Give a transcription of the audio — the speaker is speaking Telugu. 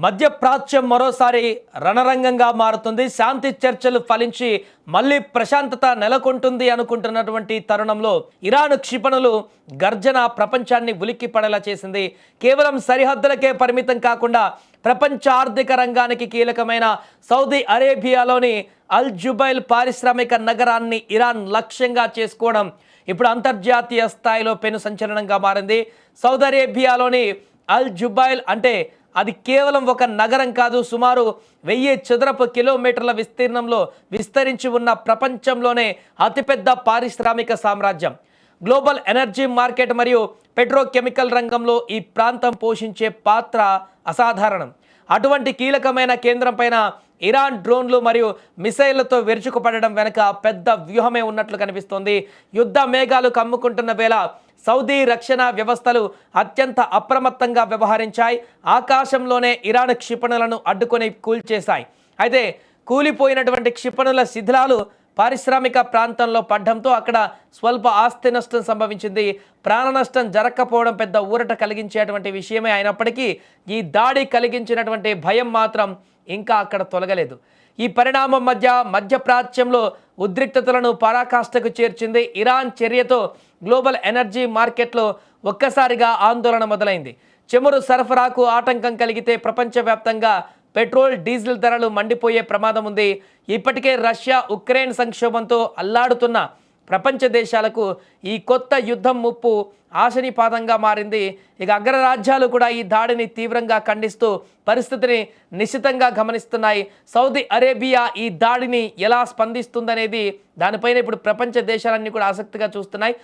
మధ్యప్రాచ్యం మరోసారి రణరంగంగా మారుతుంది. శాంతి చర్చలు ఫలించి మళ్ళీ ప్రశాంతత నెలకొంటుంది అనుకుంటున్నటువంటి తరుణంలో ఇరాన్ క్షిపణులు గర్జన ప్రపంచాన్ని ఉలిక్కి పడేలా చేసింది. కేవలం సరిహద్దులకే పరిమితం కాకుండా ప్రపంచ ఆర్థిక రంగానికి కీలకమైన సౌదీ అరేబియాలోని అల్ జుబైల్ పారిశ్రామిక నగరాన్ని ఇరాన్ లక్ష్యంగా చేసుకోవడం ఇప్పుడు అంతర్జాతీయ స్థాయిలో పెను సంచలనంగా మారింది. సౌదీ అరేబియాలోని అల్ జుబైల్ అంటే అది కేవలం ఒక నగరం కాదు, సుమారు 1000 చదరపు కిలోమీటర్ల విస్తీర్ణంలో విస్తరించి ఉన్న ప్రపంచంలోనే అతిపెద్ద పారిశ్రామిక సామ్రాజ్యం. గ్లోబల్ ఎనర్జీ మార్కెట్ మరియు పెట్రోకెమికల్ రంగంలో ఈ ప్రాంతం పోషించే పాత్ర అసాధారణం. అటువంటి కీలకమైన కేంద్రం పైన ఇరాన్ డ్రోన్లు మరియు మిసైళ్లతో విరుచుకుపడడం వెనుక పెద్ద వ్యూహమే ఉన్నట్లు కనిపిస్తోంది. యుద్ధ మేఘాలు కమ్ముకుంటున్న వేళ సౌదీ రక్షణ వ్యవస్థలు అత్యంత అప్రమత్తంగా వ్యవహరించాయి. ఆకాశంలోనే ఇరాన్ క్షిపణులను అడ్డుకొని కూల్చేశాయి. అయితే కూలిపోయినటువంటి క్షిపణుల శిథిలాలు పారిశ్రామిక ప్రాంతంలో పడ్డంతో అక్కడ స్వల్ప ఆస్తి నష్టం సంభవించింది. ప్రాణ నష్టం జరగకపోవడం పెద్ద ఊరట కలిగించేటువంటి విషయమే అయినప్పటికీ ఈ దాడి కలిగించినటువంటి భయం మాత్రం ఇంకా అక్కడ తొలగలేదు. ఈ పరిణామం మధ్యప్రాచ్యంలో ఉద్రిక్తతలను పరాకాష్ఠకు చేర్చింది. ఇరాన్ చర్యతో గ్లోబల్ ఎనర్జీ మార్కెట్లో ఒక్కసారిగా ఆందోళన మొదలైంది. చమురు సరఫరాకు ఆటంకం కలిగితే ప్రపంచవ్యాప్తంగా పెట్రోల్, డీజిల్ ధరలు మండిపోయే ప్రమాదం ఉంది. ఇప్పటికే రష్యా ఉక్రెయిన్ సంక్షోభంతో అల్లాడుతున్న ప్రపంచ దేశాలకు ఈ కొత్త యుద్ధం ముప్పు ఆశనిపాతంగా మారింది. ఇక అగ్రరాజ్యాలు కూడా ఈ దాడిని తీవ్రంగా ఖండిస్తూ పరిస్థితిని నిశితంగా గమనిస్తున్నాయి. సౌదీ అరేబియా ఈ దాడిని ఎలా స్పందిస్తుందనేది దానిపైన ఇప్పుడు ప్రపంచ దేశాలన్నీ కూడా ఆసక్తిగా చూస్తున్నాయి.